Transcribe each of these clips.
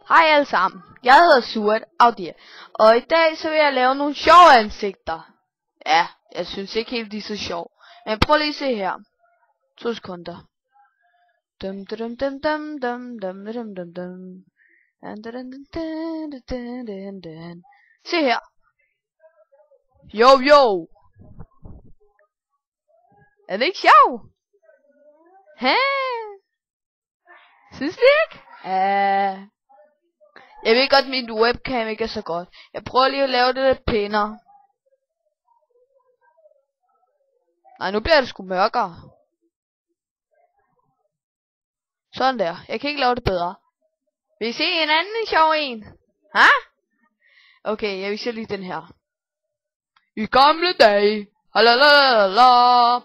Hej alle sammen, jeg hedder Surt Audir, og i dag så vil jeg lave nogle sjove ansigter. Ja, jeg synes ikke helt de er så sjov, men prøv lige at se her. 2 sekunder. Dum dum dum dum dum dum dum dum dum. Se her. Jo jo. Er det ikke sjov? Hæ? Synes du ikke? Jeg ved godt, min webcam ikke er så godt. Jeg prøver lige at lave det lidt pænere. Nej, nu bliver det sgu mørkere. Sådan der. Jeg kan ikke lave det bedre. Vil I se en anden sjov en? Ha? Okay, jeg viser lige den her. I gamle dage. Halalala.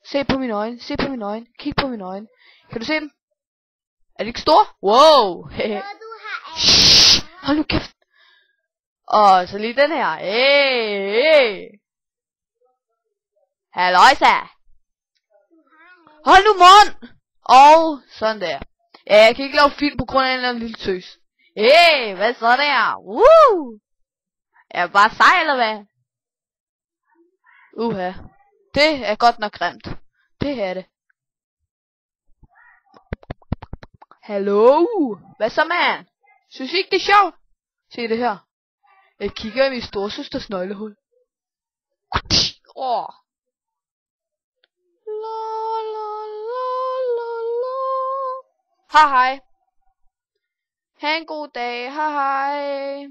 Se på mine øjne. Se på mine øjne. Kig på mine øjne. Kan du se dem? Er de ikke store? Wow. Shh, hold nu kæft. Og så lige den her. Hey. Halløjsa. Hold nu mund. Og sådan der. Ja, jeg kan ikke lave film på grund af en eller anden lille tøs. Hey, hvad så der? Woo. Er jeg bare sej eller hvad? Uha. Det er godt nok grimt. Det er det. Hallo? Hvad så, mand? Synes I ikke det er sjovt? Se det her. Jeg kigger i min storsøsters nøglehul. Åh. Hej hej. Ha' en god dag. Hej hej.